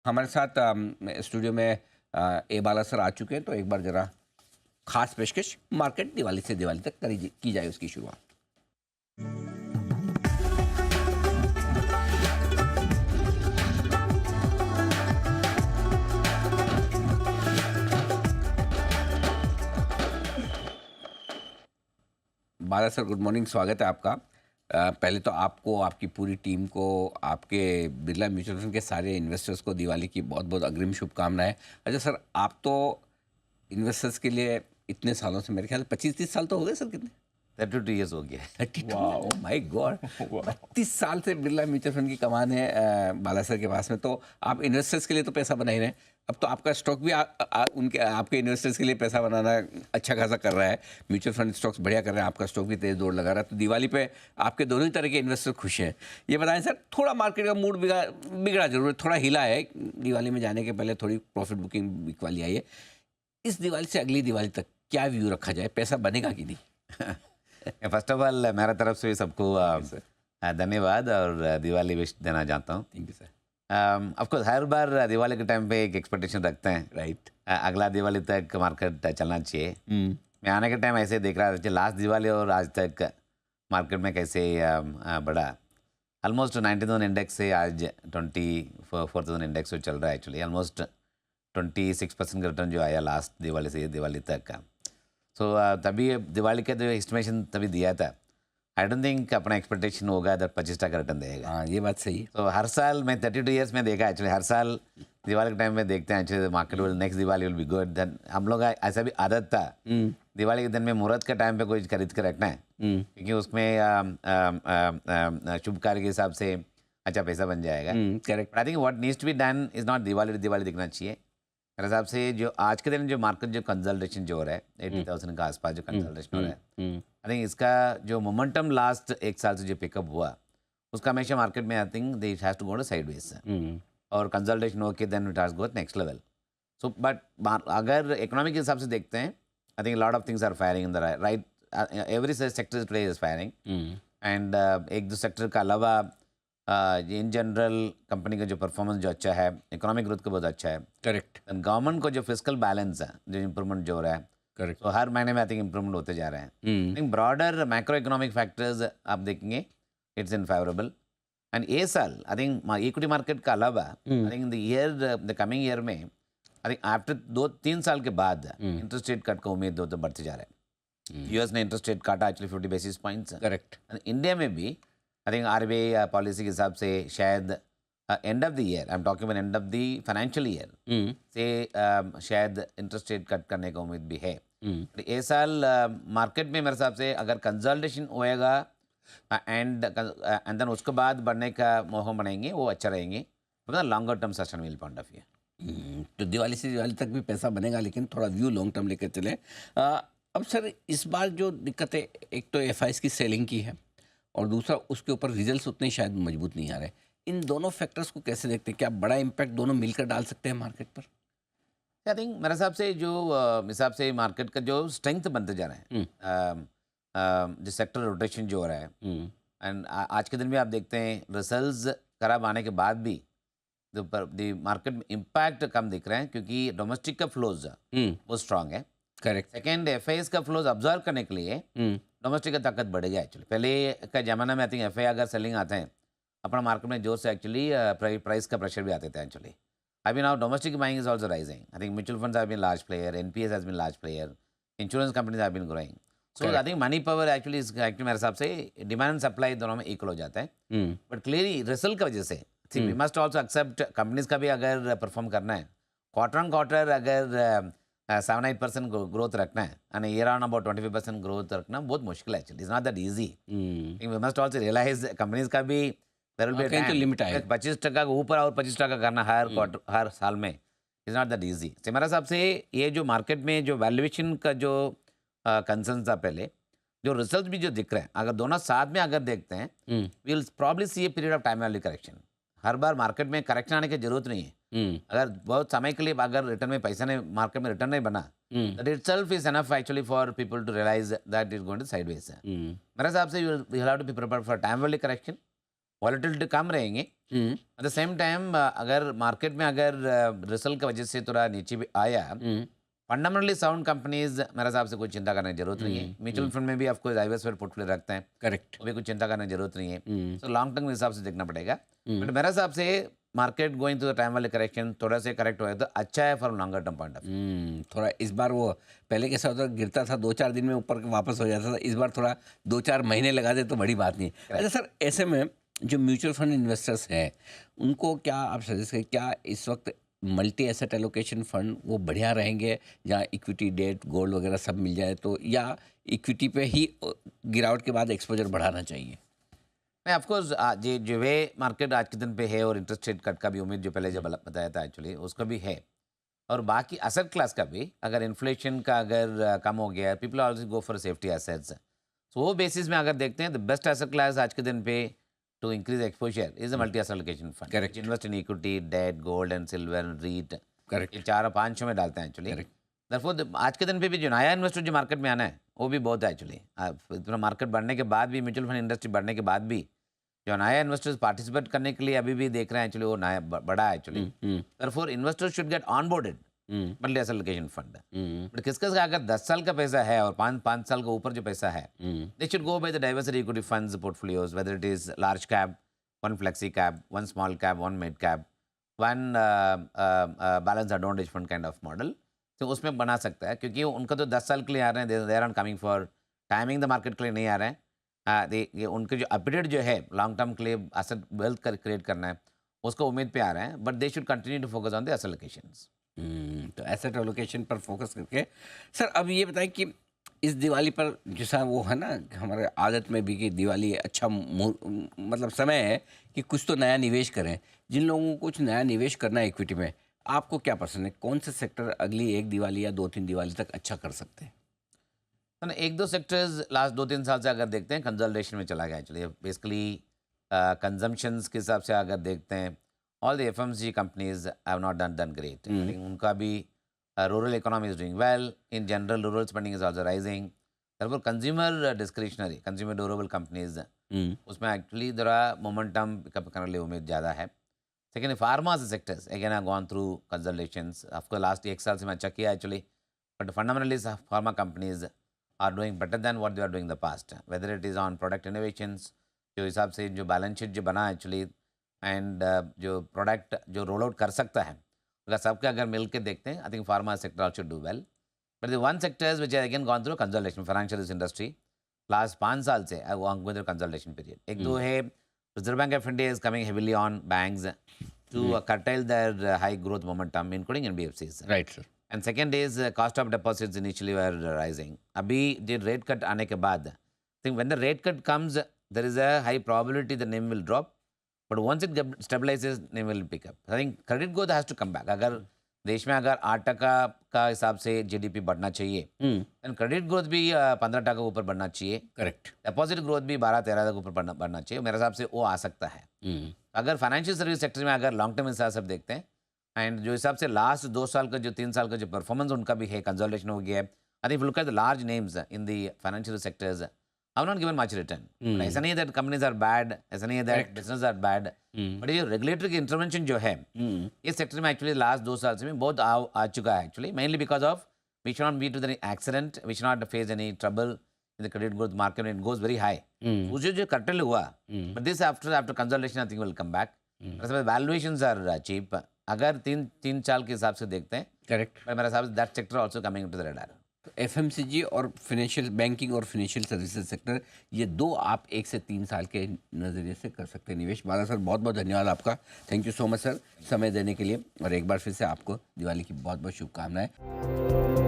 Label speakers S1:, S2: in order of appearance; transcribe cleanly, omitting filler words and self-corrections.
S1: हमारे साथ स्टूडियो में ए बाला सर आ चुके हैं, तो एक बार जरा खास पेशकश मार्केट दिवाली से दिवाली तक की जाए उसकी शुरुआत। बाला सर, गुड मॉर्निंग, स्वागत है आपका। पहले तो आपको, आपकी पूरी टीम को, आपके बिरला म्यूचुअल फंड के सारे इन्वेस्टर्स को दिवाली की बहुत बहुत अग्रिम शुभकामनाएं। अच्छा सर, आप तो इन्वेस्टर्स के लिए इतने सालों से, मेरे ख्याल 25-30 साल तो हो गए सर, कितने?
S2: 32 ईयर्स हो गया।
S1: 32, ओह माय गॉड, 32 साल से बिरला म्यूचुअल फंड की कमान है बाला सर के पास में। तो आप इन्वेस्टर्स के लिए तो पैसा बना ही रहे हैं, अब तो आपका स्टॉक भी उनके आपके इन्वेस्टर्स के लिए पैसा बनाना अच्छा खासा कर रहा है। म्यूचुअल फंड स्टॉक्स बढ़िया कर रहे हैं, आपका स्टॉक भी तेज दौड़ लगा रहा है। तो दिवाली पे आपके दोनों ही तरह के इन्वेस्टर खुश हैं। ये बताएं सर, थोड़ा मार्केट का मूड बिगड़ा जरूर है, थोड़ा हिला है। दिवाली में जाने के पहले थोड़ी प्रॉफिट बुकिंग वाली आई है। इस दिवाली से अगली दिवाली तक क्या व्यू रखा जाए, पैसा बनेगा कि नहीं?
S2: फर्स्ट ऑफ ऑल मेरा तरफ से सबको धन्यवाद और दिवाली विश देना चाहता हूँ।
S1: Thank you sir.
S2: Of course हर बार दिवाली के टाइम पे एक एक्सपेक्टेशन रखते हैं,
S1: राइट।
S2: अगला दिवाली तक मार्केट चलना चाहिए। मैं आने के टाइम ऐसे देख रहा था, लास्ट दिवाली और आज तक मार्केट में कैसे बढ़ा। ऑलमोस्ट 90,000 इंडेक्स से आज 24,000 इंडेक्स चल रहा है। एक्चुअली ऑलमोस्ट 26% का रिटर्न जो आया लास्ट दिवाली से ये दिवाली तक का। सो तभी दिवाली का जो एस्टिमेशन तभी दिया था, आई डोंट थिंक अपना एक्सपेक्टेशन होगा इधर 25% का रिटर्न देगा।
S1: हाँ, ये बात सही है।
S2: तो हर साल मैं 32 ईयर्स में देखा एक्चुअली, हर साल दिवाली के टाइम में देखते हैं actually market will next Diwali will be good. Then हम लोग ऐसा भी आदत था दिवाली के दिन में मुहूर्त के टाइम पे कुछ खरीद के रखना है, क्योंकि उसमें शुभ कार्य के हिसाब से अच्छा पैसा बन जाएगा।
S1: Correct.
S2: I think what needs to be done is not Diwali Diwali दिखना चाहिए मेरे हिसाब से। जो आज के दिन जो मार्केट जो कंसल्टेशन जो हो रहा है 80,000 के आसपास जो कंसल्टेशन हो रहा है, आई थिंक इसका जो मोमेंटम लास्ट एक साल से जो पिकअप हुआ उसका हमेशा मार्केट में I think they has to go to sideways और कंसल्टेशन होके then it has go next level. So but अगर इकोनॉमिक के हिसाब से देखते हैं, I think lot of things are firing in the right, every sector today is firing. And एक दो सेक्टर का अलावा इन जनरल कंपनी का जो परफॉर्मेंस जो अच्छा है, इकोनॉमिक ग्रोथ का बहुत अच्छा है।
S1: करेक्ट।
S2: गवर्नमेंट को जो फिजिकल बैलेंस है, जो इम्प्रूवमेंट जो हो रहा है,
S1: करेक्ट।
S2: तो हर महीने में आई थिंक इम्प्रूवमेंट होते जा रहे हैं। Think broader macro economic factors आप देखेंगे इट्स इन फेवरेबल। एंड ये साल आई थिंक इक्विटी मार्केट का अलावा I think the coming year में आई थिंक आफ्टर 2-3 साल के बाद इंटरेस्ट रेट कट का उम्मीद तो बढ़ते जा रहा है। यूएस ने इंटरेस्ट रेट काटा actually 50 basis points.
S1: Correct.
S2: India में भी आई थिंक आरबीआई पॉलिसी के हिसाब से शायद end of the year, I am talking about end of the financial year से शायद इंटरेस्ट रेट कट करने का उम्मीद भी है। ये साल मार्केट में मेरे हिसाब से अगर कंसल्टेशन होएगा एंड देन उसके बाद बढ़ने का मोह बनेंगे, वो अच्छा रहेंगे longer term sustainable point of view.
S1: तो दिवाली से दिवाली तक भी पैसा बनेगा, लेकिन थोड़ा व्यू लॉन्ग टर्म लेकर चले। अब सर, इस बार जो दिक्कत है, एक तो एफआईएस की सेलिंग की है और दूसरा उसके ऊपर रिजल्ट्स उतने शायद मजबूत नहीं आ रहे। इन दोनों फैक्टर्स को कैसे देखते हैं? क्या बड़ा इम्पैक्ट दोनों मिलकर डाल सकते हैं मार्केट पर?
S2: आई थिंक मेरे हिसाब से मार्केट का जो स्ट्रेंथ बनते जा रहे हैं, जो सेक्टर रोटेशन जो हो रहा है, एंड आज के दिन भी आप देखते हैं रिजल्ट्स खराब आने के बाद भी द मार्केट में इम्पैक्ट कम दिख रहे हैं, क्योंकि डोमेस्टिक का फ्लोज वो स्ट्रांग है।
S1: करेक्ट।
S2: सेकेंड, एफआईएस का फ्लोज ऑब्जर्व करने के लिए डोमेस्टिक का ताकत बढ़ेगी एक्चुअली। पहले का जमाना में आई थिंक एफआई अगर सेलिंग आते हैं अपना मार्केट में जोर से एक्चुअली प्राइस का प्रेशर भी आते थे एक्चुअली। अभी now domestic buying is also rising. I think mutual funds have been large player, NPS has been large player, insurance companies have been growing. So I think money power actually मेरे हिसाब से demand and supply दोनों में equal हो जाता है। But clearly result की वजह से we must also accept companies का भी अगर परफॉर्म करना है, क्वार्टर ऑन क्वार्टर अगर 7-8% ग्रोथ रखना है and year on about 25% growth रखना बहुत मुश्किल है actually, is not that easy. We must also realise companies का भी देयर विल बी
S1: कहीं तो लिमिट आएगा।
S2: 25% का ऊपर और 25% करना हर क्वार्टर हर साल में इज नॉट दैट इजी। तो मेरे हिसाब से ये जो मार्केट में जो वैल्यूएशन का जो कंसर्न था पहले, जो रिजल्ट भी जो दिख रहे हैं, अगर दोनों साथ में अगर देखते हैं we will probably see a period of time value correction. हर बार मार्केट में करेक्शन आने की जरूरत नहीं है। अगर बहुत समय के लिए अगर रिटर्न में पैसा नहीं, मार्केट में रिटर्न नहीं बना, that itself is enough actually for people to realise that is going to sideways. मेरे हिसाब से you have to be prepared for time value correction volatility कम रहेंगे। एट द सेम टाइम अगर मार्केट में अगर रिजल्ट की वजह से थोड़ा नीचे भी आया, फंडामेंटली साउंड कंपनीज मेरे हिसाब से कोई चिंता करने की जरूरत नहीं है। म्यूचुअल फंड में भी आपको डाइवर्सिफाइड पोर्टफोलियो रखते हैं,
S1: करेक्ट।
S2: वो भी कुछ चिंता करने की जरूरत नहीं है। तो लॉन्ग टर्म के हिसाब से देखना पड़ेगा। बट मेरे हिसाब से market going to the time वाले करेक्शन थोड़ा से करेक्ट होगा तो अच्छा है for longer term point of view.
S1: थोड़ा इस बार वो पहले कैसा होता था, गिरता था 2-4 दिन में ऊपर वापस हो जाता था, इस बार थोड़ा 2-4 महीने लगा दे तो बड़ी बात नहीं। अच्छा सर, ऐसे में जो म्यूचुअल फंड इन्वेस्टर्स हैं उनको क्या आप सजेस्ट करें, क्या इस वक्त मल्टी एसेट एलोकेशन फंड वो बढ़िया रहेंगे जहाँ इक्विटी, डेट, गोल्ड वगैरह सब मिल जाए, तो या इक्विटी पे ही गिरावट के बाद एक्सपोजर बढ़ाना चाहिए?
S2: नहीं, ऑफकोर्स ये जो वे मार्केट आज के दिन पे है और इंटरेस्ट रेट कट का भी उम्मीद जो पहले जब बताया था एक्चुअली उसका भी है, और बाकी असेट क्लास का भी अगर इन्फ्लेशन का अगर कम हो गया, people also go for safety assets. So वो बेसिस में अगर देखते हैं द बेस्ट एसेट क्लास आज के दिन पे to increase exposure is a multi asset allocation fund.
S1: Correct.
S2: Invest in equity, debt, gold and silver and REIT,
S1: correct.
S2: ये 4 और 5 में डालते हैं एक्चुअली।
S1: Correct.
S2: Therefore, आज के दिन पे भी जो नया इन्वेस्टर जो मार्केट में आना है वो भी बहुत है एक्चुअली। इतना मार्केट बढ़ने के बाद भी, म्यूचुअल फंड इंडस्ट्री बढ़ने के बाद भी जो नया इन्वेस्टर्स पार्टिसिपेट करने के लिए अभी भी देख रहे हैं एक्चुअली वो नया बड़ा है actually. Therefore investors should get onboarded multi asset allocation fund. But किसका अगर 10 साल का पैसा है और 5 साल के ऊपर जो पैसा है, they should go by the diversity equity funds portfolios, whether it is large cap, one flexi cap, one small cap, one mid cap, one balance advantage fund kind of model. तो उसमें बना सकता है, क्योंकि उनका तो 10 साल के लिए आ रहे हैं, they are not coming for timing the market के लिए नहीं आ रहे हैं। ये उनके जो अपडेट जो है लॉन्ग टर्म के लिए एसेट वेल्थ क्रिएट करना है उसको उम्मीद पे आ रहे हैं, but they should continue to focus on the asset allocations.
S1: तो एसेट एलोकेशन पर फोकस करके। सर अब ये बताएं कि इस दिवाली पर जैसा वो है ना हमारे आदत में भी कि दिवाली अच्छा मतलब समय है कि कुछ तो नया निवेश करें। जिन लोगों को कुछ नया निवेश करना है इक्विटी में, आपको क्या पसंद है, कौन से सेक्टर अगली 1 दिवाली या 2-3 दिवाली तक अच्छा कर सकते हैं?
S2: ना 1-2 सेक्टर्स लास्ट 2-3 साल से अगर देखते हैं कंसोलिडेशन में चला गया एक्चुअली। बेसिकली कंजम्पशंस के हिसाब से अगर देखते हैं, all the FMCG companies have not done great. उनका भी rural economy is doing well, in general rural spending is also rising. Therefore consumer discretionary, consumer durable companies, उसमें एक्चुअली जरा मोमेंटम पिकअप करने के लिए उम्मीद ज़्यादा है। Second, pharma sectors again have gone through consolidations. आपको लास्ट 1 साल से मैं अच्छा किया actually, but fundamentally pharma companies are doing better than what they are doing in the past, whether it is on product innovations, जो हिसाब से जो बैलेंस शीट जो बना एक्चुअली, एंड जो प्रोडक्ट जो रोल आउट कर सकता है, अगर सबके अगर मिल के देखते हैं, I think pharma sector also do well. But the one sectors which again gone through consolidation, financial industry last 5 साल से गो थ्रू कंसोलिडेशन पीरियड। एक दो है, Reserve Bank of India is coming heavily on banks to curtail their high growth momentum, including NBFCs.
S1: Right sir.
S2: And second is cost of deposits initially were rising. अभी जो rate cut आने के बाद, think when the rate cut comes there is a high probability the NIM will drop, but once it stabilises NIM will pick up. I think credit growth has to come back. अगर देश में अगर 8% का हिसाब से GDP बढ़ना चाहिए, and credit growth भी 15% के ऊपर बढ़ना चाहिए,
S1: करेक्ट।
S2: डिपॉजिट ग्रोथ भी 12-13 के ऊपर बढ़ना चाहिए। मेरे हिसाब से वो आ सकता है। अगर फाइनेंशियल सर्विस सेक्टर में अगर लॉन्ग टर्म हिसाब से देखते हैं, एंड जो हिसाब से लास्ट 2 साल का जो 3 साल का जो परफॉर्मेंस उनका भी है, कंसोलिडेशन हो गया है। I think look at the large names in the financial sectors have not given much return. ऐसा नहीं है दैट कंपनीज आर बैड, ऐसा नहीं है that business are bad, but ये रेगुलेटरी इंटरवेंशन जो है इस सेक्टर में एक्चुअली लास्ट 2 साल से भी बहुत आ चुका है actually, mainly because of we should not be to the accident, we should not face any trouble in the credit growth market, it goes very high. उस जो कर्टल हुआ, but this after consolidation I think will come back. Valuations are cheap अगर 3 साल के हिसाब से देखते हैं।
S1: करेक्ट।
S2: मेरे हिसाब से that sector also coming to the radar.
S1: FMCG और फिनेंशियल बैंकिंग और फिनेंशियल सर्विसेज सेक्टर, ये 2 आप 1 से 3 साल के नज़रिए से कर सकते हैं निवेश। बाला सर बहुत बहुत धन्यवाद आपका, thank you so much sir समय देने के लिए, और एक बार फिर से आपको दिवाली की बहुत बहुत शुभकामनाएं।